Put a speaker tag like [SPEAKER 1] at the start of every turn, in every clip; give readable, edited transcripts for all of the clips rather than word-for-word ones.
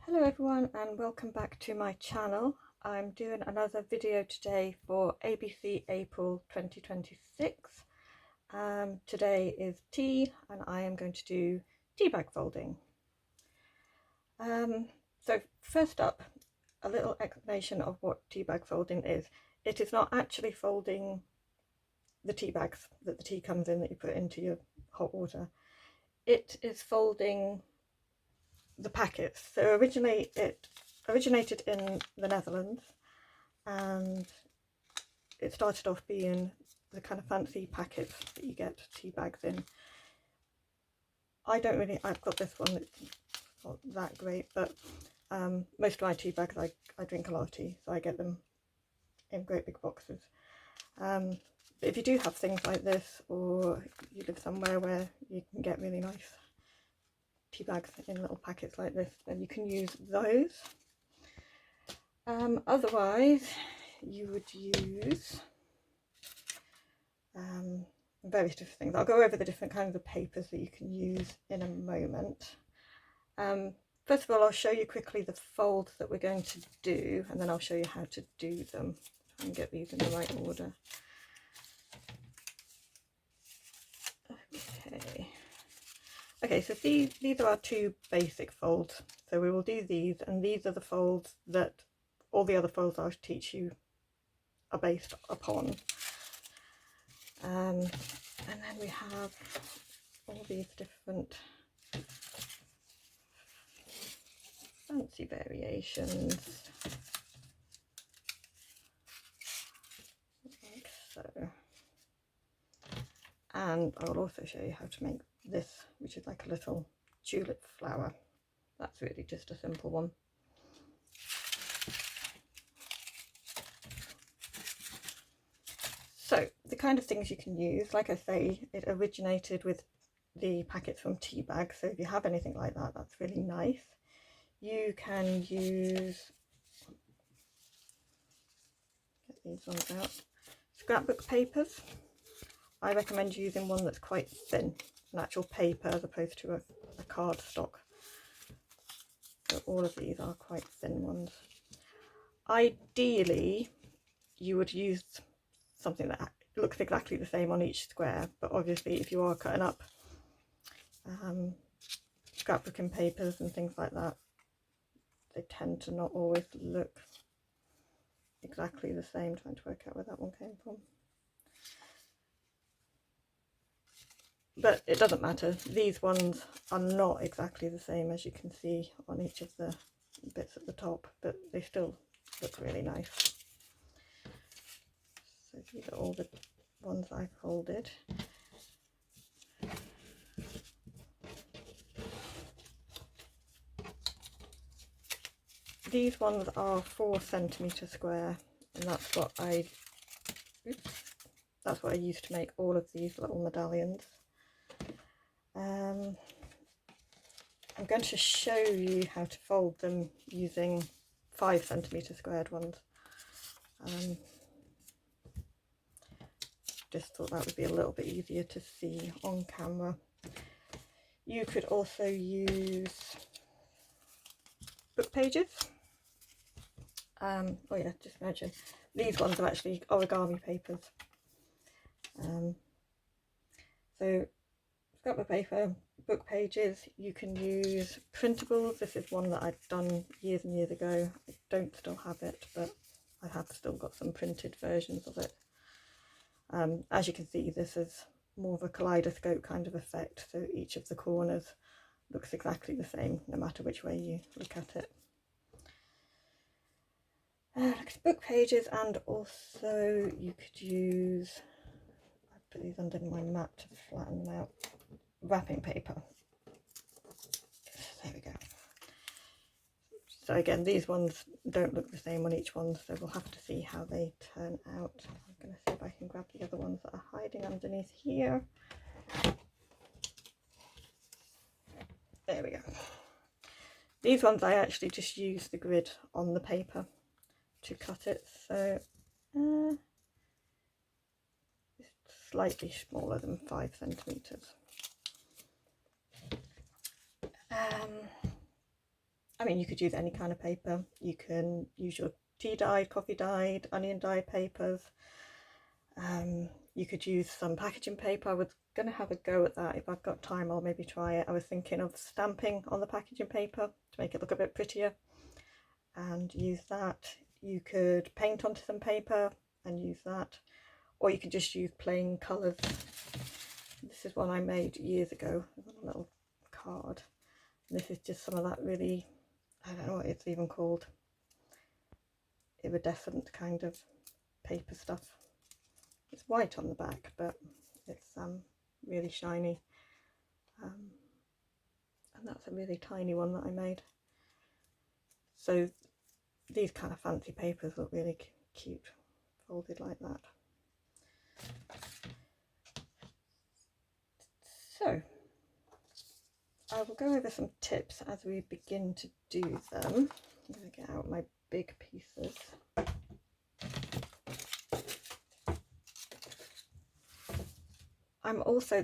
[SPEAKER 1] Hello everyone and welcome back to my channel. I'm doing another video today for ABC April 2026. Today is tea and I am going to do tea bag folding. So first up, a little explanation of what tea bag folding is. It is not actually folding the tea bags that the tea comes in that you put into your hot water. It is folding the packets. So originally it originated in the Netherlands and it started off being the kind of fancy packets that you get tea bags in. I've got this one that's not that great, but most of my tea bags, I drink a lot of tea, so I get them in great big boxes. But if you do have things like this, or you live somewhere where you can get really nice tea bags in little packets like this, then you can use those. Otherwise you would use various different things. I'll go over the different kinds of papers that you can use in a moment. First of all, I'll show you quickly the folds that we're going to do, and then I'll show you how to do them and get these in the right order. Okay, so these are our two basic folds. So we will do these, and these are the folds that all the other folds I'll teach you are based upon. And then we have all these different fancy variations, like so. And I will also show you how to make this, which is like a little tulip flower. That's really just a simple one. So the kind of things you can use, like I say, it originated with the packets from tea bags, so if you have anything like that, that's really nice. You can use, get these ones out, scrapbook papers. I recommend using one that's quite thin, an actual paper as opposed to a cardstock. So all of these are quite thin ones. Ideally, you would use something that looks exactly the same on each square, but obviously if you are cutting up scrapbooking papers and things like that, they tend to not always look exactly the same. Trying to work out where that one came from. But it doesn't matter, these ones are not exactly the same, as you can see on each of the bits at the top, but they still look really nice. So these are all the ones I folded. These ones are 4 centimetre square, and that's what I used to make all of these little medallions. I'm going to show you how to fold them using 5 centimetre squared ones. Just thought that would be a little bit easier to see on camera. You could also use book pages. Oh yeah, just mention these ones are actually origami papers. So scrapbook paper, book pages, you can use printables. This is one that I've done years and years ago. I don't still have it, but I have still got some printed versions of it. As you can see, this is more of a kaleidoscope kind of effect, so each of the corners looks exactly the same no matter which way you look at it. Book pages, and also you could use, I put these under my mat to flatten them out, wrapping paper. There we go. So again, these ones don't look the same on each one, so we'll have to see how they turn out. I'm going to see if I can grab the other ones that are hiding underneath here. There we go. These ones I actually just use the grid on the paper to cut it, so it's slightly smaller than 5 centimetres. I mean, you could use any kind of paper. You can use your tea dyed, coffee dyed, onion dyed papers. You could use some packaging paper. I was going to have a go at that. If I've got time, I'll maybe try it. I was thinking of stamping on the packaging paper to make it look a bit prettier and use that. You could paint onto some paper and use that, or you could just use plain colours. This is one I made years ago, a little card. And this is just some of that really, I don't know what it's even called, iridescent kind of paper stuff. It's white on the back, but it's really shiny. And that's a really tiny one that I made. So these kind of fancy papers look really cute, folded like that. So I will go over some tips as we begin to do them. I'm going to get out my big pieces.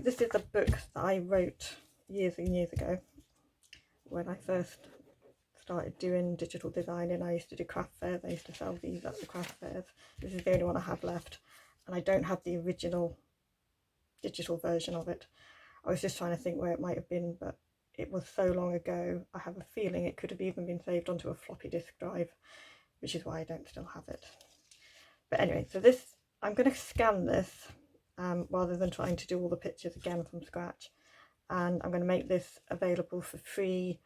[SPEAKER 1] This is a book that I wrote years and years ago when I first started doing digital designing. I used to do craft fairs. I used to sell these at the craft fairs. This is the only one I have left, and I don't have the original digital version of it. I was just trying to think where it might have been, but it was so long ago. I have a feeling it could have even been saved onto a floppy disk drive, which is why I don't still have it. But anyway, so this, I'm going to scan this rather than trying to do all the pictures again from scratch, and I'm going to make this available for free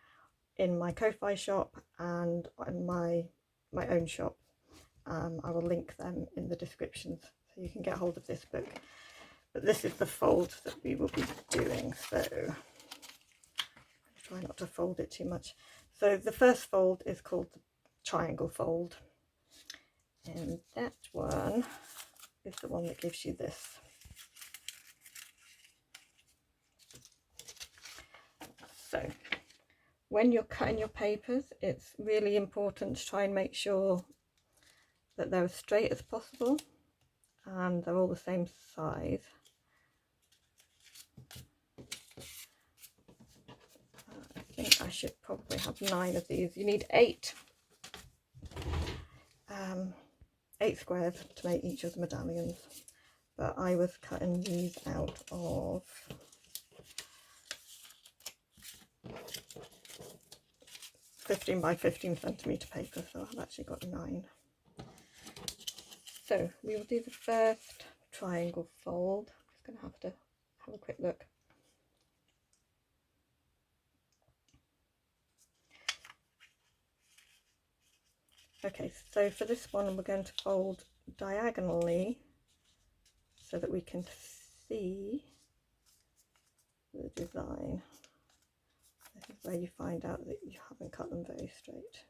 [SPEAKER 1] in my Ko-Fi shop and in my own shop. I will link them in the descriptions so you can get hold of this book. But this is the fold that we will be doing, so try not to fold it too much. So the first fold is called the triangle fold, and that one is the one that gives you this. So when you're cutting your papers, it's really important to try and make sure that they're as straight as possible and they're all the same size. I think I should probably have 9 of these. You need 8 squares to make each of the medallions, but I was cutting these out of 15 by 15 centimetre paper, so I've actually got 9. So we will do the first triangle fold. I'm just going to have a quick look. Okay, so for this one we're going to fold diagonally so that we can see the design. This is where you find out that you haven't cut them very straight.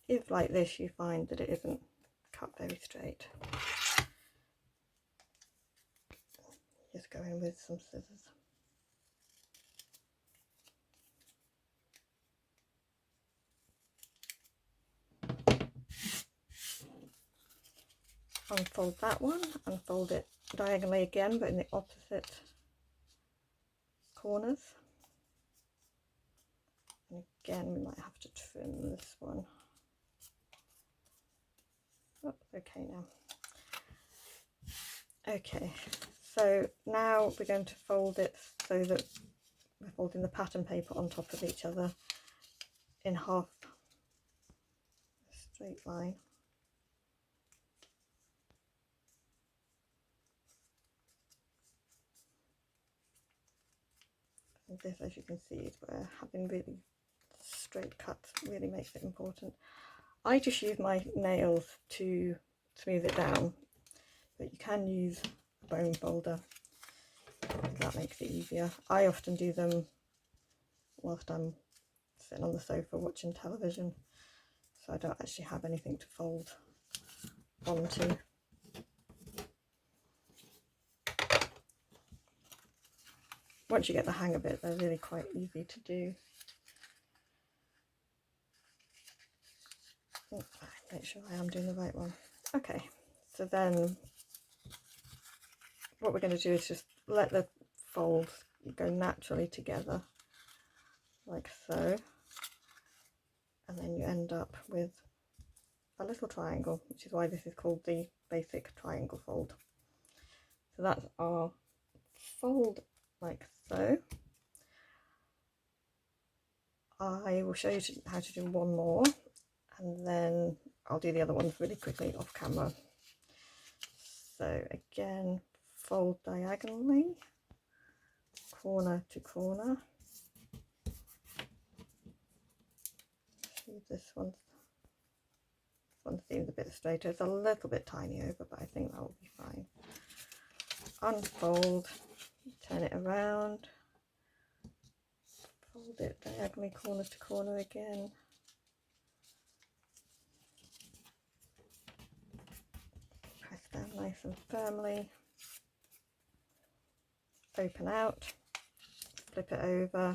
[SPEAKER 1] If like this you find that it isn't cut very straight, just go in with some scissors. Unfold that one, unfold it diagonally again but in the opposite corners. And again we might have to trim this one. Oh, okay now. Okay, so now we're going to fold it so that we're folding the pattern paper on top of each other in half a straight line. And this, as you can see, is where having really straight cuts really makes it important. I just use my nails to smooth it down, but you can use a bone folder. That makes it easier. I often do them whilst I'm sitting on the sofa watching television, so I don't actually have anything to fold onto. Once you get the hang of it, they're really quite easy to do. Make sure I am doing the right one. Okay, so then what we're going to do is just let the folds go naturally together like so, and then you end up with a little triangle, which is why this is called the basic triangle fold. So that's our fold like so. I will show you how to do one more, and then I'll do the other ones really quickly off camera. So again, fold diagonally, corner to corner. See, this one seems a bit straighter. It's a little bit tiny over, but I think that will be fine. Unfold, turn it around, fold it diagonally, corner to corner again. Press down nice and firmly. Open out, flip it over.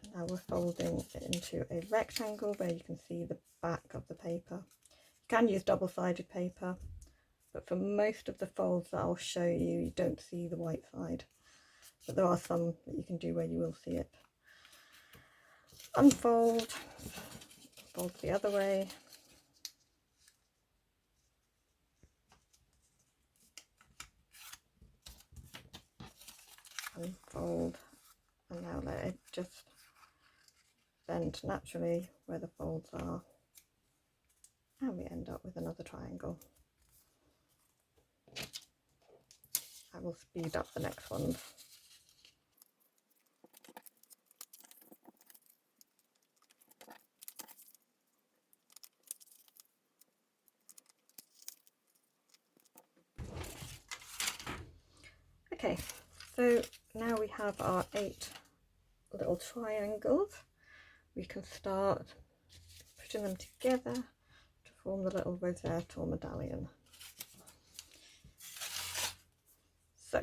[SPEAKER 1] And now we're folding it into a rectangle where you can see the back of the paper. You can use double-sided paper, but for most of the folds that I'll show you, you don't see the white side. But there are some that you can do where you will see it. Unfold, fold the other way. Unfold, and now let it just bend naturally where the folds are, and we end up with another triangle. I will speed up the next ones. Okay, so now we have our 8 little triangles. We can start putting them together to form the little rosette or medallion. So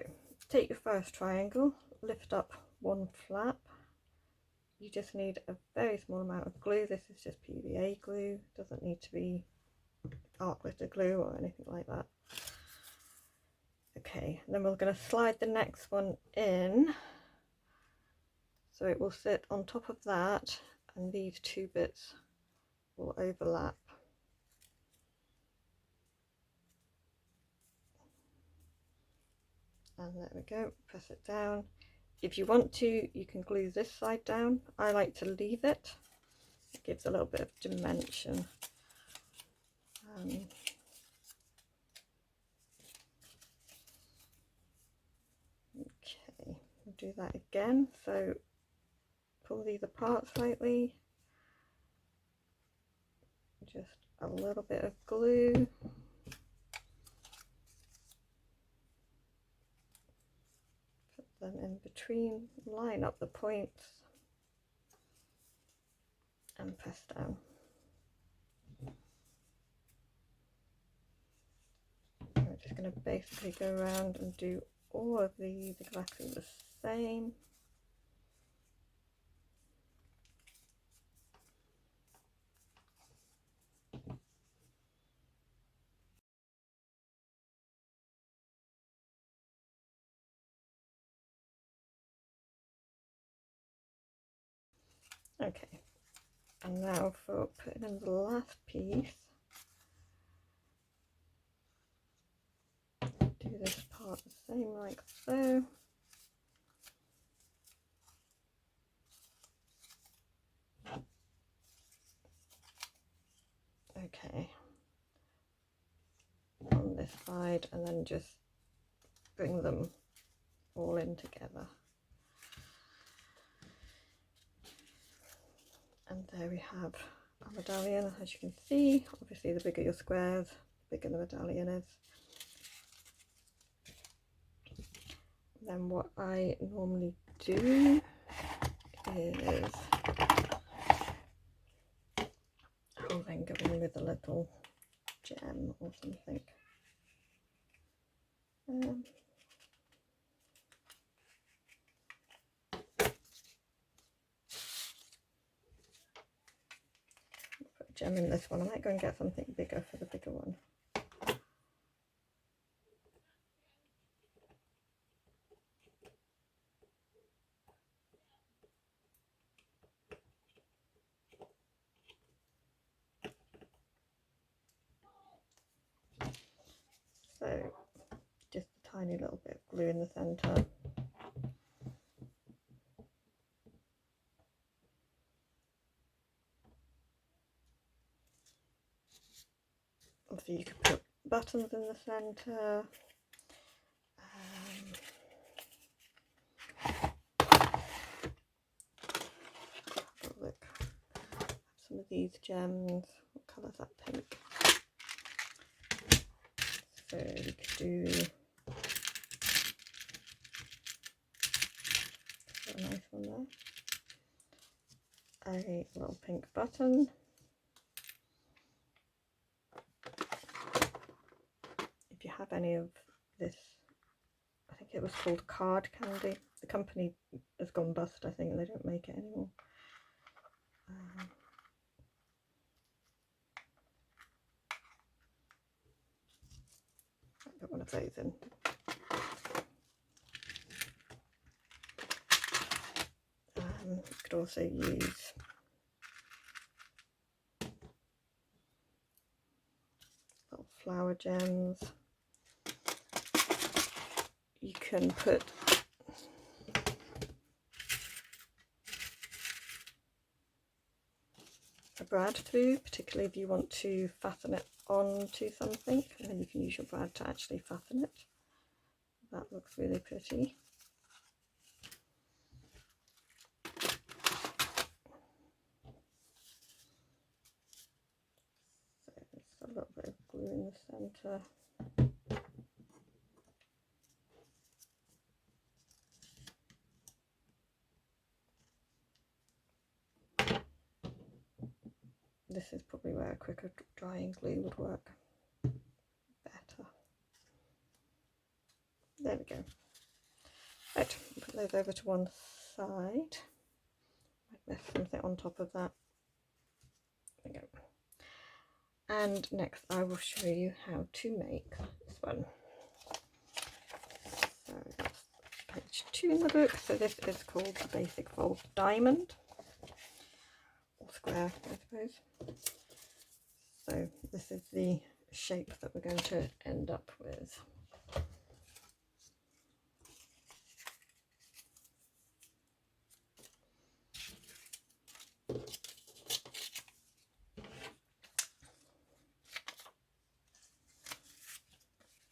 [SPEAKER 1] take your first triangle, lift up one flap. You just need a very small amount of glue. This is just PVA glue, doesn't need to be art glitter glue or anything like that. Okay, then we're going to slide the next one in, so it will sit on top of that, and these two bits will overlap. And there we go, press it down. If you want to, you can glue this side down. I like to leave it. It gives a little bit of dimension. Okay, we'll do that again. So pull these apart slightly. Just a little bit of glue. Put them in between, line up the points, and press down. We're just going to basically go around and do all of these exactly the same. Okay, and now for putting in the last piece, do this part the same like so. Okay, on this side, and then just bring them all in together. And there we have our medallion. As you can see, obviously the bigger your squares, the bigger the medallion is. Then what I normally do is I'll then go in with a little gem or something. Put a gem in this one. I might go and get something bigger for the bigger one. So just a tiny little bit of glue in the centre. Obviously you could put buttons in the centre. Look, some of these gems. What colour is that? Pink. So we could do a nice one there. A little pink button. If you have any of this, I think it was called card candy. The company has gone bust, I think. They don't make it anymore. Put one of those in. You could also use little flower gems. You can put a brad through, particularly if you want to fasten it onto something, and then you can use your brad to actually fasten it. That looks really pretty. So just a little bit of glue in the centre. This is probably where a quicker drying glue would work better. There we go. Right, put those over to one side. Might left something on top of that. There we go. And next I will show you how to make this one. So that's page 2 in the book. So this is called the Basic Fold Diamond, or square I suppose. So this is the shape that we're going to end up with.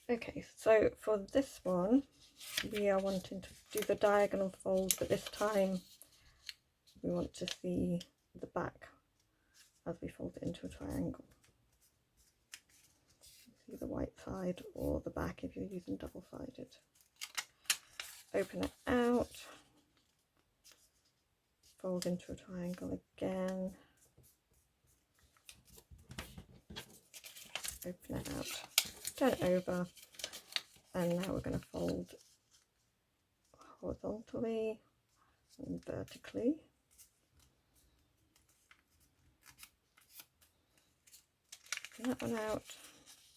[SPEAKER 1] Okay, so for this one we are wanting to do the diagonal fold, but this time we want to see the back as we fold it into a triangle. See the white side or the back if you're using double-sided. Open it out, fold into a triangle again, open it out, turn it over, and now we're going to fold horizontally and vertically. Open that one out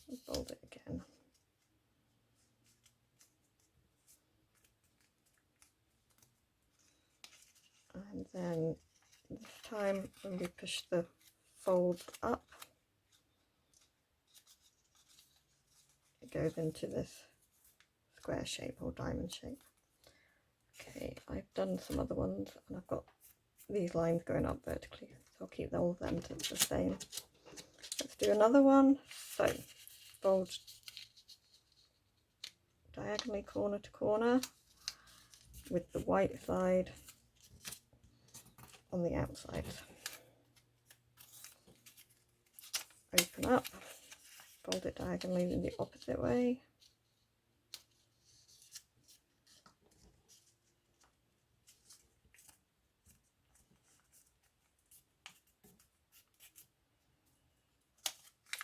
[SPEAKER 1] and fold it again. And then this time when we push the fold up, it goes into this square shape or diamond shape. Okay, I've done some other ones and I've got these lines going up vertically, so I'll keep all of them to the same. Let's do another one. So fold diagonally corner to corner with the white side on the outside. Open up, fold it diagonally in the opposite way.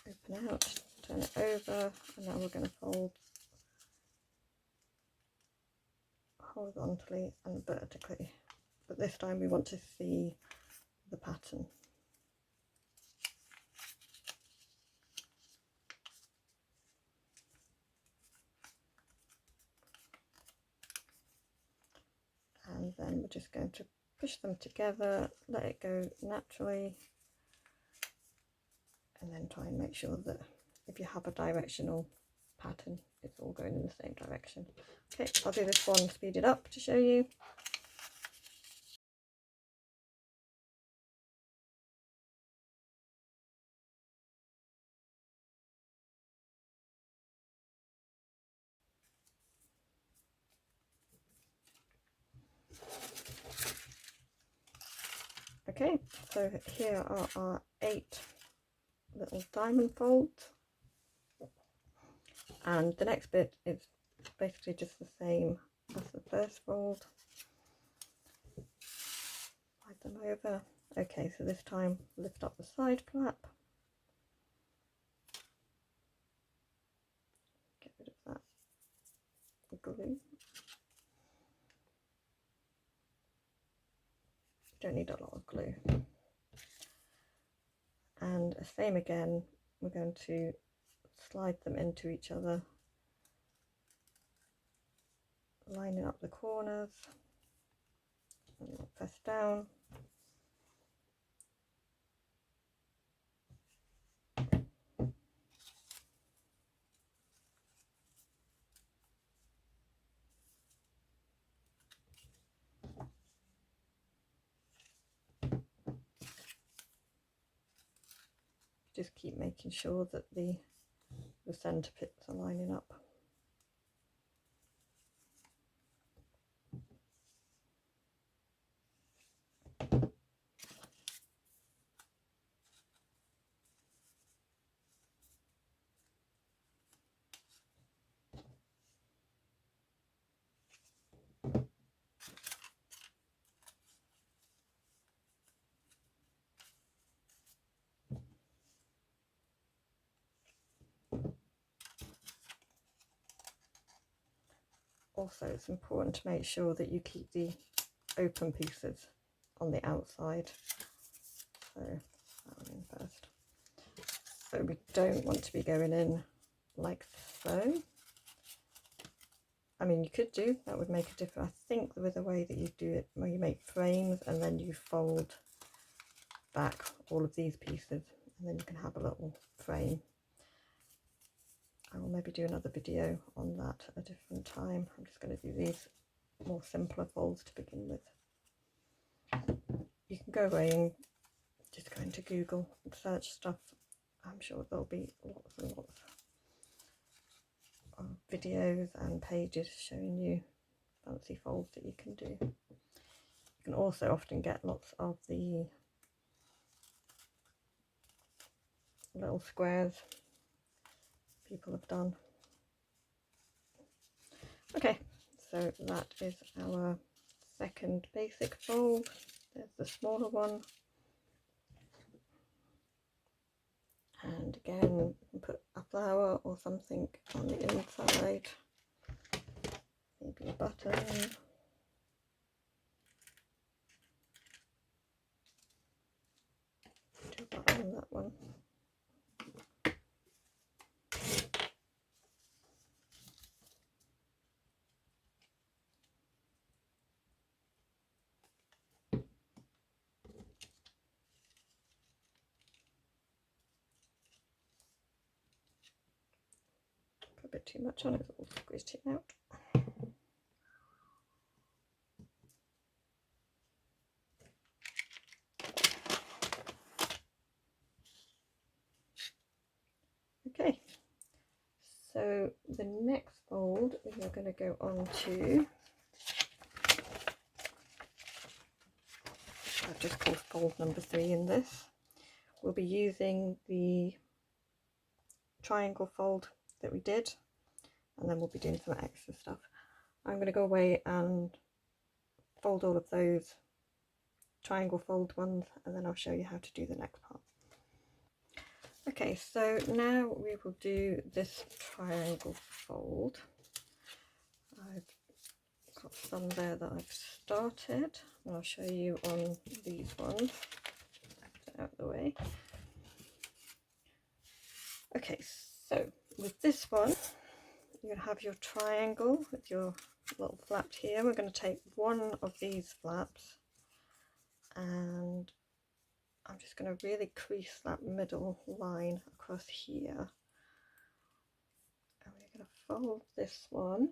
[SPEAKER 1] Open out, turn it over, and now we're going to fold horizontally and vertically. But this time we want to see the pattern. And then we're just going to push them together, let it go naturally, and then try and make sure that if you have a directional pattern it's all going in the same direction. Okay, I'll do this one speeded up to show you. Okay, so here are our 8 little diamond folds, and the next bit is basically just the same as the first fold. Slide them over. Okay, so this time lift up the side flap, get rid of that glue. Don't need a lot of glue. And same again, we're going to slide them into each other, lining up the corners, and press down. Just keep making sure that the centre bits are lining up. Also, it's important to make sure that you keep the open pieces on the outside. So that one in first. So we don't want to be going in like so. I mean, you could do, that would make a difference. I think with the way that you do it, where you make frames and then you fold back all of these pieces, and then you can have a little frame. I will maybe do another video on that at a different time. I'm just going to do these more simpler folds to begin with. You can go away and just go into Google and search stuff. I'm sure there'll be lots and lots of videos and pages showing you fancy folds that you can do. You can also often get lots of the little squares people have done. Okay, so that is our second basic fold. There's the smaller one. And again, you can put a flower or something on the inside, maybe a button. Do a button on that one. Put a bit too much on it, it will squeeze it out. Okay, so the next fold we are going to go on to, I've just called fold number 3 in this. We'll be using the triangle fold that we did, and then we'll be doing some extra stuff. I'm going to go away and fold all of those triangle fold ones, and then I'll show you how to do the next part. Okay, so now we will do this triangle fold. I've got some there that I've started, and I'll show you on these ones. Put it out of the way. Okay, so with this one, you're going to have your triangle with your little flap here. We're going to take one of these flaps, and I'm just going to really crease that middle line across here, and we're going to fold this one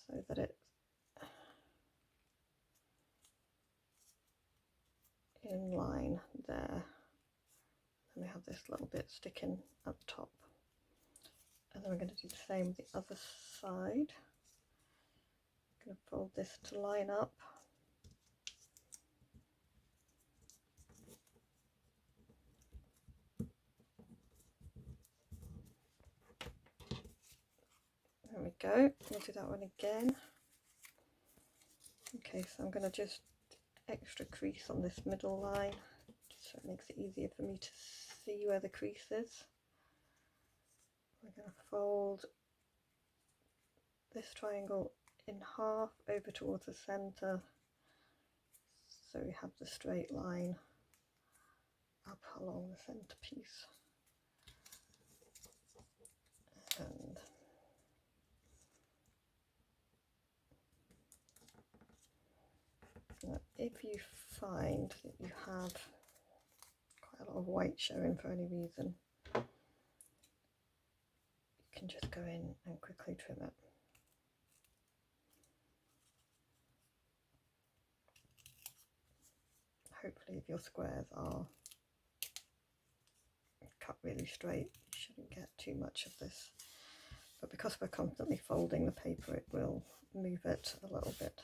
[SPEAKER 1] so that it's in line there. And we have this little bit sticking at the top. And then we're going to do the same with the other side. I'm going to fold this to line up. There we go. We'll do that one again. Okay, so I'm going to just extra crease on this middle line, just so it makes it easier for me to see where the crease is. We're going to fold this triangle in half over towards the centre, so we have the straight line up along the centre piece. And now if you find that you have quite a lot of white showing for any reason, you can just go in and quickly trim it. Hopefully if your squares are cut really straight, you shouldn't get too much of this. But because we're constantly folding the paper, it will move it a little bit.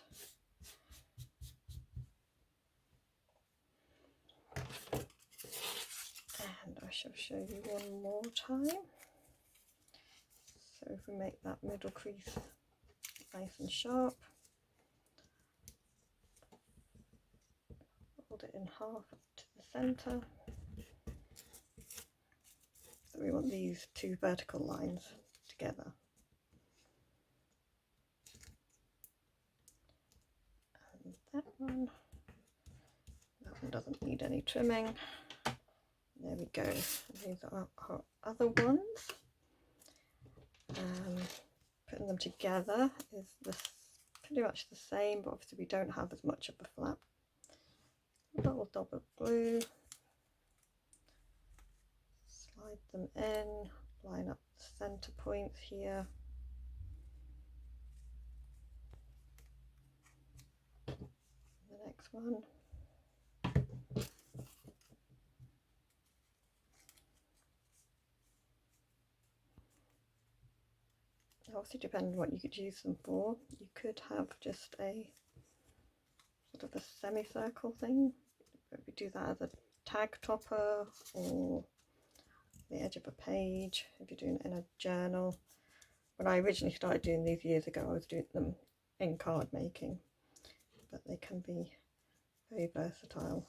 [SPEAKER 1] And I shall show you one more time. So if we make that middle crease nice and sharp, fold it in half to the centre. So we want these two vertical lines together. And that one doesn't need any trimming. There we go. These are our other ones. Putting them together is pretty much the same, but obviously we don't have as much of a flap. A little dab of glue. Slide them in, line up the centre points here. The next one. Obviously depending on what you could use them for. You could have just a sort of a semicircle thing. Maybe do that as a tag topper or the edge of a page if you're doing it in a journal. When I originally started doing these years ago, I was doing them in card making, but they can be very versatile.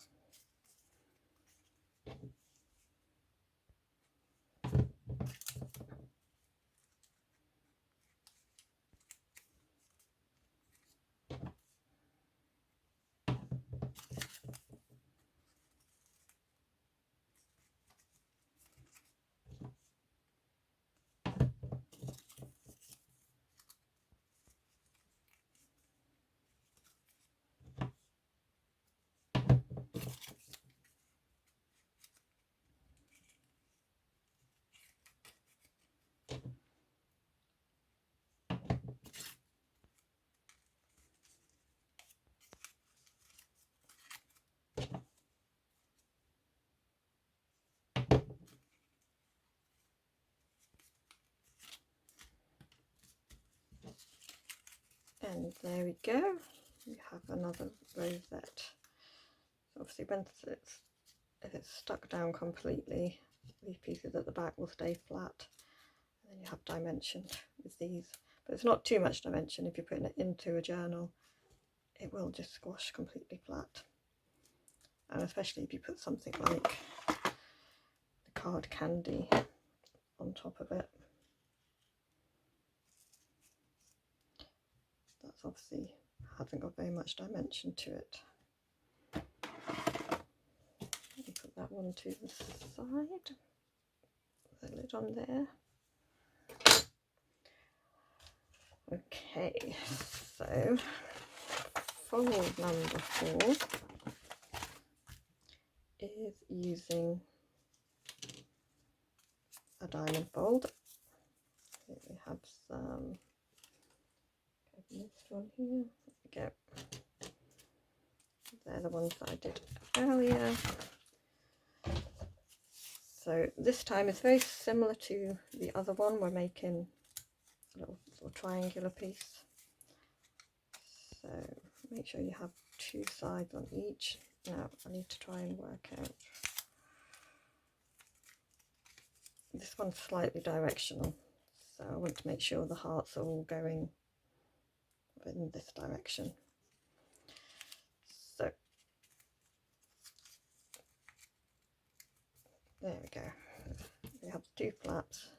[SPEAKER 1] And there we go, we have another rosette. So obviously if it's stuck down completely, these pieces at the back will stay flat, and then you have dimension with these, but it's not too much dimension. If you're putting it into a journal, it will just squash completely flat, and especially if you put something like the card candy on top of it. That's obviously hasn't got very much dimension to it. Put that one to the side, the lid on there. Okay, so fold number 4 is using a diamond fold. have some, this one here, there we go. They're the ones that I did earlier. So this time is very similar to the other one. We're making a little triangular piece. So make sure you have 2 sides on each. Now I need to try and work out. This one's slightly directional, so I want to make sure the hearts are all going in this direction. So there we go. We have 2 flaps.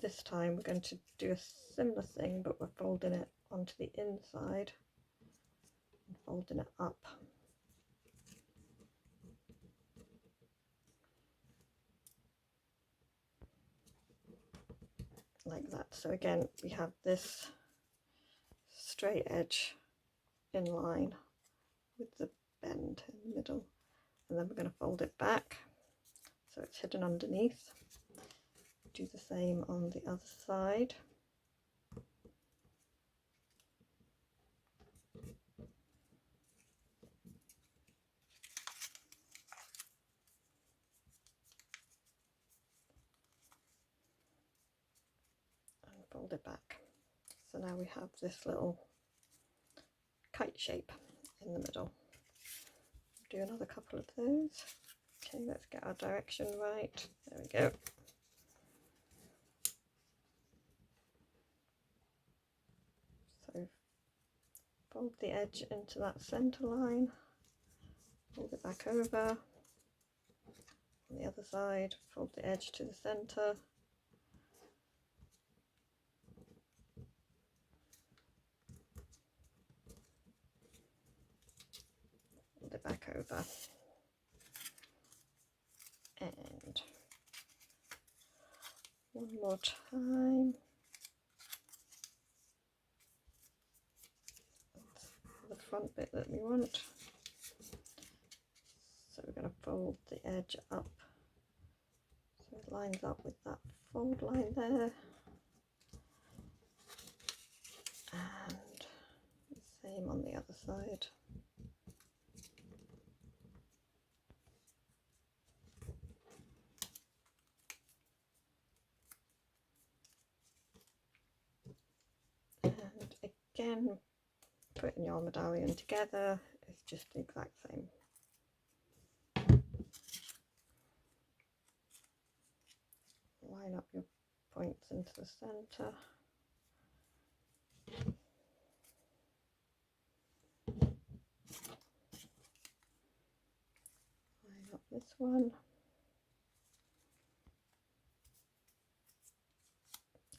[SPEAKER 1] This time we're going to do a similar thing, but we're folding it onto the inside and folding it up. Like that. So again, we have this straight edge in line with the bend in the middle, and then we're going to fold it back so it's hidden underneath. Do the same on the other side. And fold it back. So now we have this little kite shape in the middle. Do another couple of those. Okay, let's get our direction right. There we go. So fold the edge into that centre line, fold it back over. On the other side, fold the edge to the centre. Fold it back over. And one more time. That's the front bit that we want. So we're going to fold the edge up so it lines up with that fold line there. And the same on the other side. And again, putting your medallion together is just the exact same. Line up your points into the centre. Line up this one.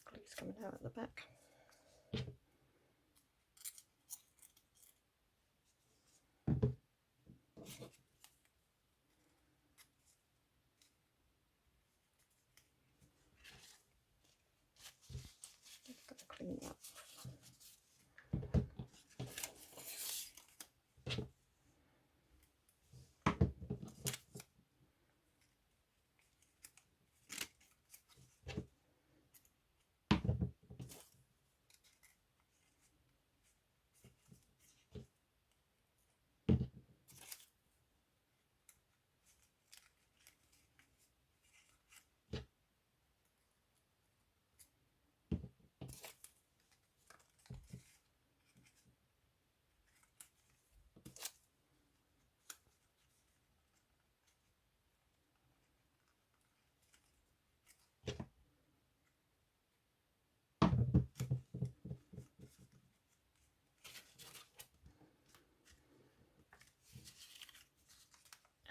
[SPEAKER 1] Glue's coming out at the back. Just got to clean that.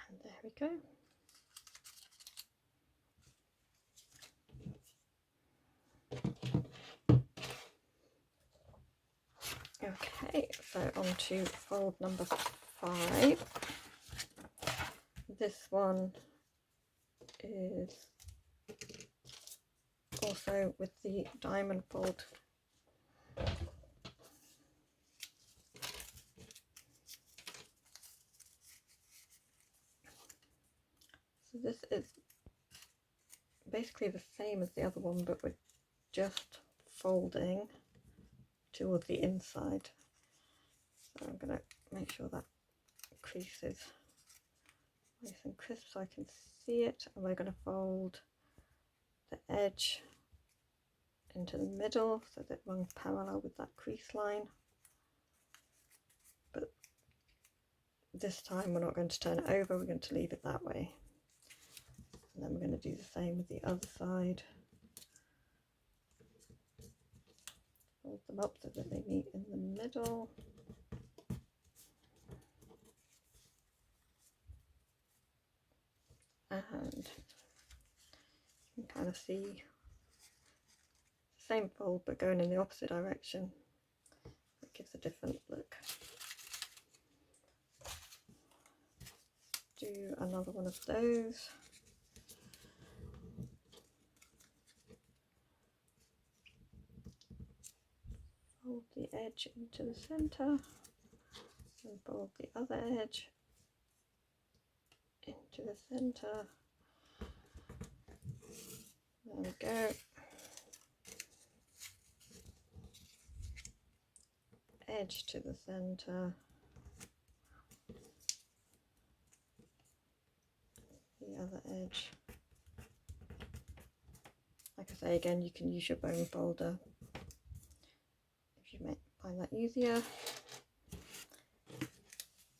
[SPEAKER 1] And there we go. Okay, so on to fold number 5. This one is also with the diamond fold. So this is basically the same as the other one, but we're just folding towards the inside. So I'm going to make sure that crease is nice and crisp so I can see it, and we're going to fold the edge into the middle so that it runs parallel with that crease line. But this time we're not going to turn it over, we're going to leave it that way. And then we're going to do the same with the other side. Fold them up so that they meet in the middle. And you can kind of see the same fold but going in the opposite direction. It gives a different look. Do another one of those. Fold the edge into the centre and fold the other edge into the centre. There we go. Edge to the centre. The other edge. Like I say again, you can use your bone folder if you find that easier.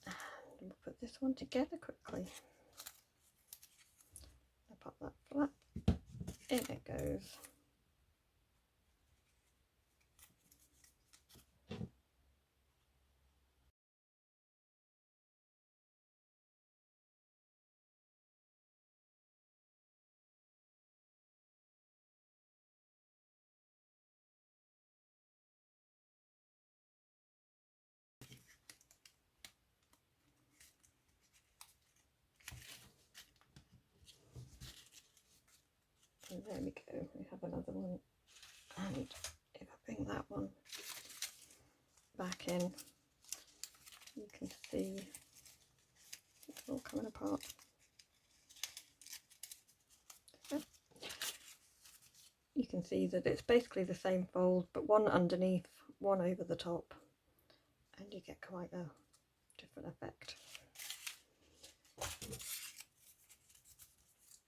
[SPEAKER 1] And we'll put this one together quickly. I'll pop that flap, in it goes. And there we go, we have another one. And if I bring that one back in, you can see it's all coming apart. So you can see that it's basically the same fold, but one underneath, one over the top, and you get quite a different effect.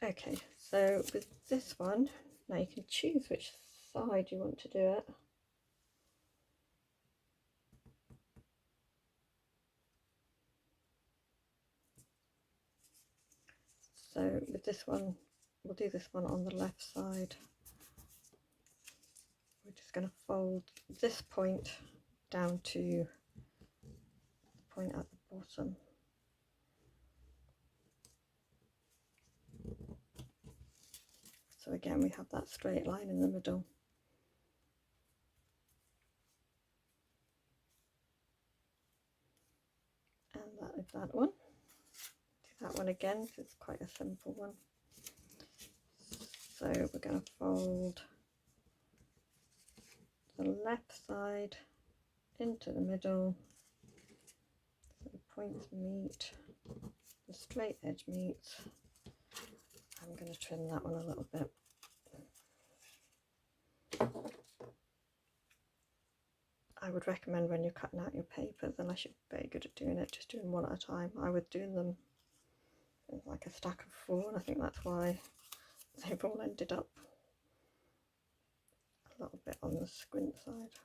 [SPEAKER 1] Okay, so with this one, now you can choose which side you want to do it. So with this one, we'll do this one on the left side. We're just going to fold this point down to the point at the bottom. So again, we have that straight line in the middle. And that is that one. Do that one again, because it's quite a simple one. So we're going to fold the left side into the middle, so the points meet, the straight edge meets. I'm going to trim that one a little bit. I would recommend when you're cutting out your papers, unless you're very good at doing it, just doing one at a time. I was doing them like a stack of 4, and I think that's why they've all ended up a little bit on the squint side.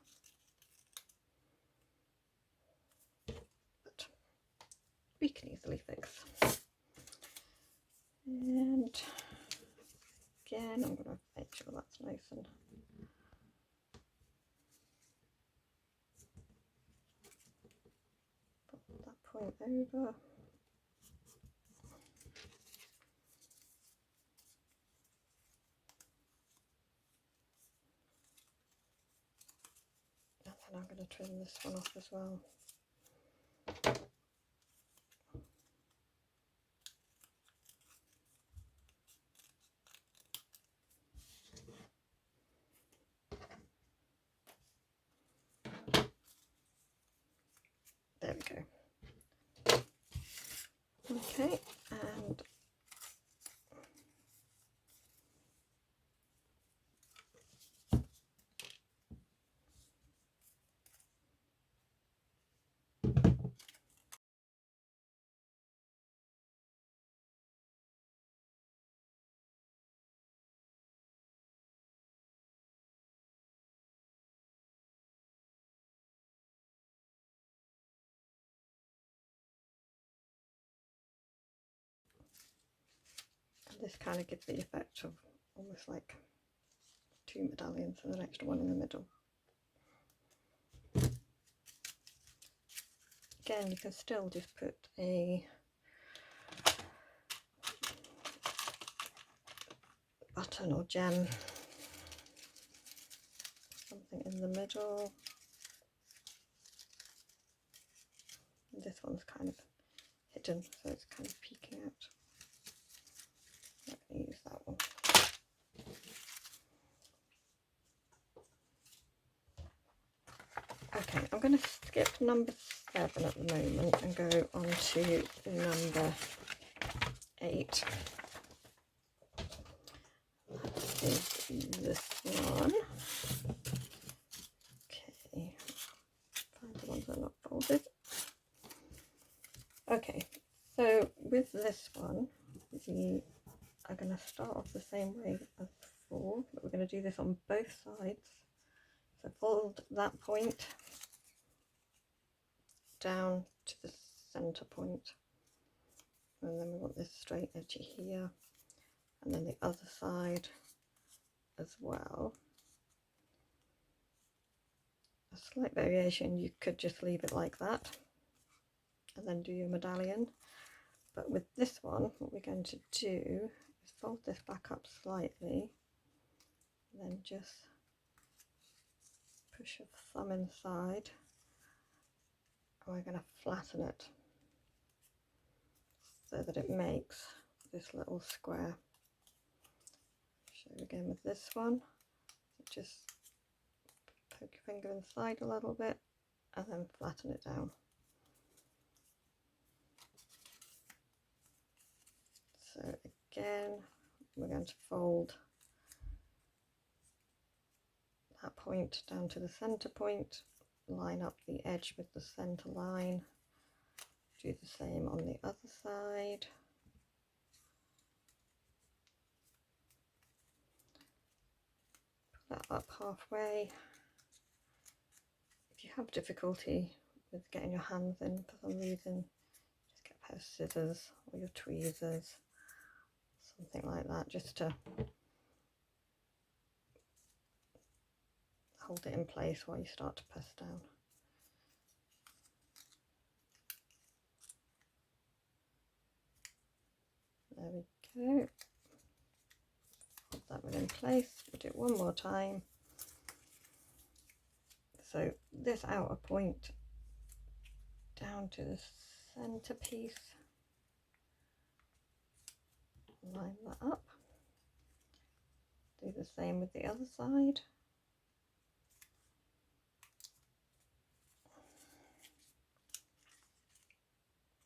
[SPEAKER 1] But we can easily fix. And again, I'm going to make sure that's nice and put that point over. And then I'm going to trim this one off as well. There we go. Okay, and This kind of gives the effect of almost like 2 medallions and an extra one in the middle. Again, you can still just put a button or gem, something in the middle. And this one's kind of hidden, so it's kind of peeking out. I'm going to use that one. Okay, I'm going to skip number 7 at the moment and go on to number 8. That is this one. Okay, find the ones that are not folded. Okay, so with this one, we are going to start off the same way as before, but we're going to do this on both sides. So fold that point down to the centre point, and then we want this straight edgy here, and then the other side as well. A slight variation, you could just leave it like that and then do your medallion, but with this one what we're going to do is fold this back up slightly, then just push your thumb inside, and we're going to flatten it so that it makes this little square. Show you again with this one, just poke your finger inside a little bit and then flatten it down. So again, we're going to fold that point down to the centre point, line up the edge with the centre line, do the same on the other side. Put that up halfway. If you have difficulty with getting your hands in for some reason, just get a pair of scissors or your tweezers, something like that, just to hold it in place while you start to press down. There we go. Hold that one in place. We'll do it one more time. So this outer point down to the centre piece, line that up. Do the same with the other side.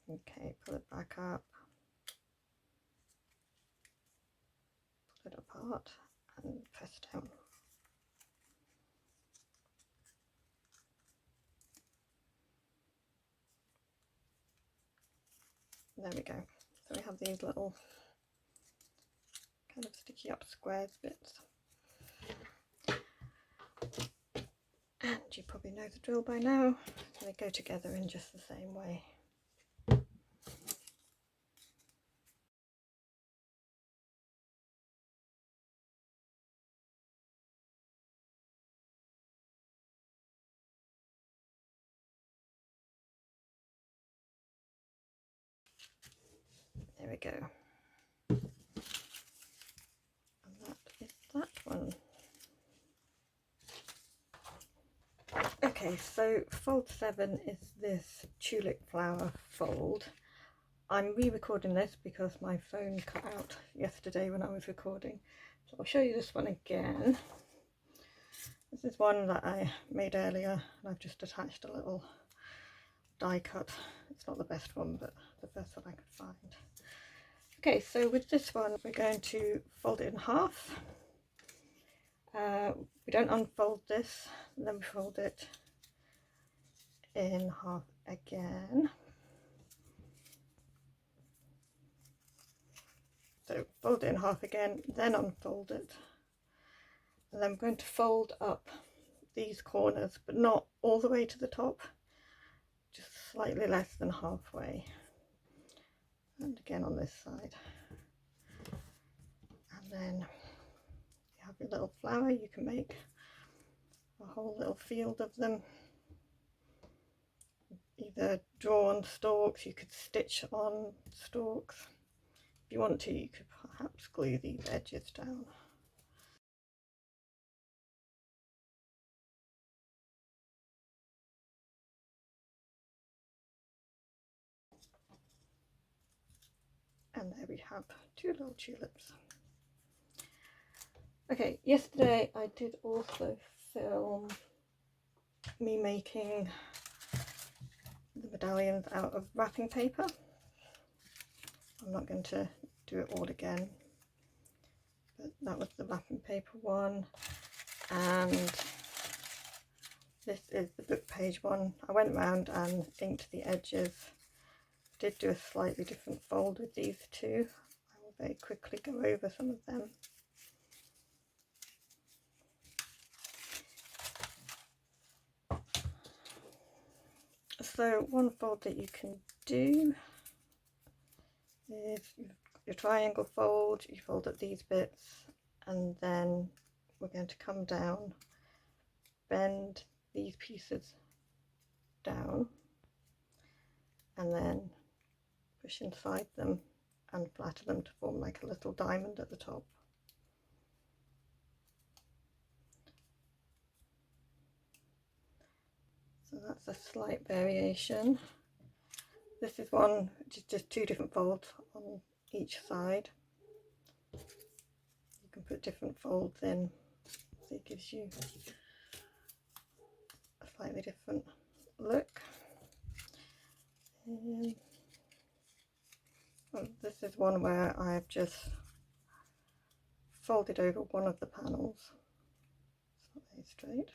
[SPEAKER 1] Okay, pull it back up, pull it apart and press down. There we go. So we have these little kind of sticky up squares bits. And you probably know the drill by now. They go together in just the same way. There we go. And that is that one. Okay, so fold 7 is this tulip flower fold. I'm re-recording this because my phone cut out yesterday when I was recording. So I'll show you this one again. This is one that I made earlier and I've just attached a little die cut. It's not the best one, but the best one I could find. Okay, so with this one we're going to fold it in half. We don't unfold this, then we fold it in half again. So fold it in half again, then unfold it. And then I'm going to fold up these corners, but not all the way to the top, just slightly less than halfway. And again on this side. then you have your little flower. You can make a whole little field of them, either draw on stalks, you could stitch on stalks. If you want to, you could perhaps glue these edges down. And there we have 2 little tulips. Okay, yesterday I did also film me making the medallions out of wrapping paper. I'm not going to do it all again, but that was the wrapping paper one, and this is the book page one. I went around and inked the edges. Did do a slightly different fold with these two. I will very quickly go over some of them. So one fold that you can do is your triangle fold. You fold up these bits, and then we're going to come down, bend these pieces down, and then push inside them and flatten them to form like a little diamond at the top. So that's a slight variation. This is one which is just 2 different folds on each side. You can put different folds in, so it gives you a slightly different look. Well, this is one where I've just folded over one of the panels, it's not very straight,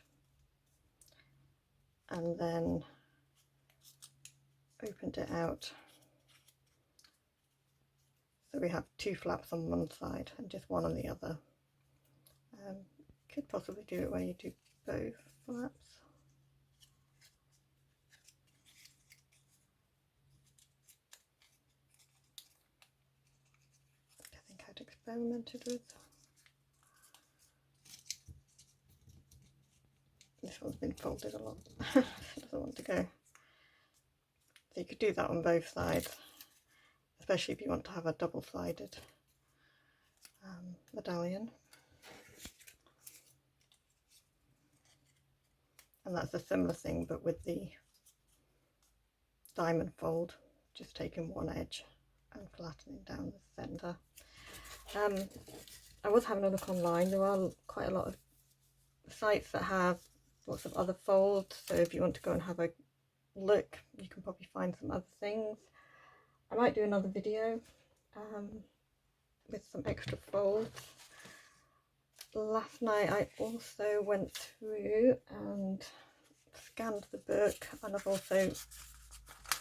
[SPEAKER 1] and then opened it out. So we have 2 flaps on one side and just one on the other. Could possibly do it where you do both flaps. I think I'd experimented with. This one's been folded a lot. It doesn't want to go. So you could do that on both sides, especially if you want to have a double-sided medallion. And that's a similar thing, but with the diamond fold, just taking one edge and flattening down the centre. I was having a look online. There are quite a lot of sites that have lots of other folds, so if you want to go and have a look, you can probably find some other things. I might do another video with some extra folds. Last night I also went through and scanned the book, and I've also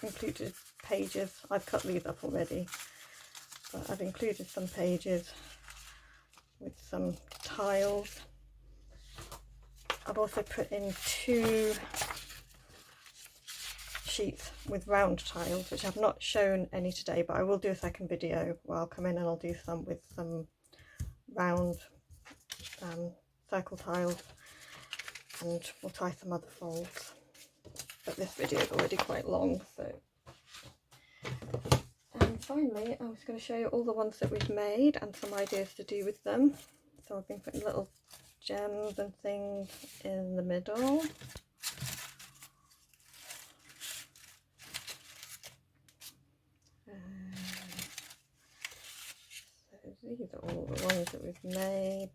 [SPEAKER 1] included pages. I've cut these up already, but I've included some pages with some tiles. I've also put in 2 sheets with round tiles, which I've not shown any today, but I will do a second video where I'll come in and I'll do some with some round circle tiles, and we'll try some other folds. But this video is already quite long, so. And finally, I was going to show you all the ones that we've made and some ideas to do with them. So I've been putting little gems and things in the middle. So these are all the ones that we've made.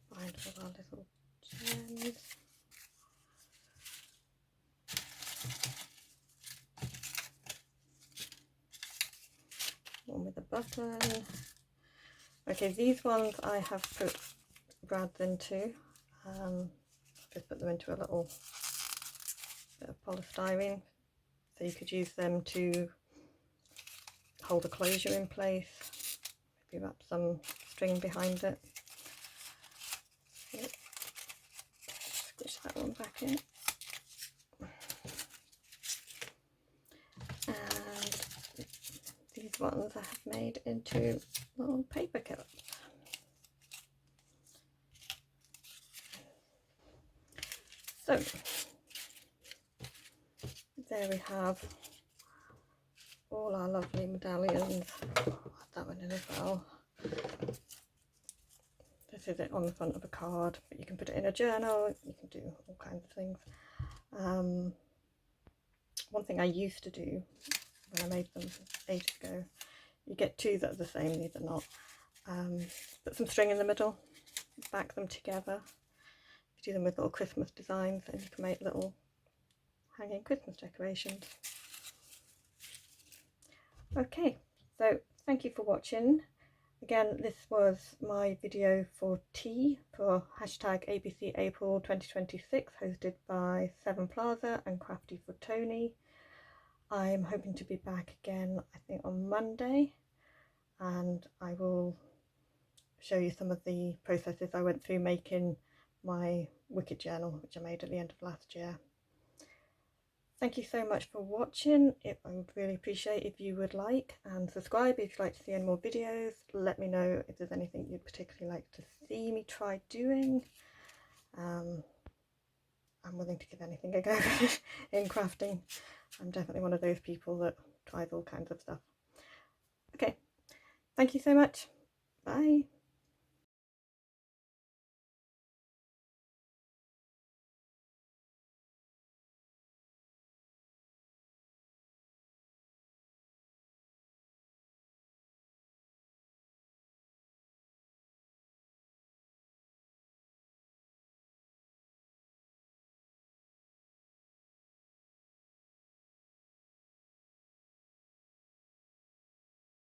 [SPEAKER 1] Find all our little gems. One with a button. Okay, these ones I have put brads into. Just put them into a little bit of polystyrene, so you could use them to hold a closure in place. Maybe wrap some string behind it. Squish that one back in. And these ones ones I have made into little paper clips. So there we have all our lovely medallions. I'll add that one in as well. This is it on the front of a card, but you can put it in a journal, you can do all kinds of things. One thing I used to do when I made them ages ago, you get two that are the same, these are not. Put some string in the middle, back them together. You do them with little Christmas designs and you can make little hanging Christmas decorations. Okay, so thank you for watching. Again, this was my video for tea for hashtag ABC April 2026, hosted by Seven Plaza and Crafty for Tony. I'm hoping to be back again, I think on Monday, and I will show you some of the processes I went through making my Wicked journal, which I made at the end of last year. Thank you so much for watching. I would really appreciate if you would like and subscribe if you'd like to see any more videos. Let me know if there's anything you'd particularly like to see me try doing. I'm willing to give anything a go in crafting. I'm definitely one of those people that tries all kinds of stuff. Okay, thank you so much. Bye.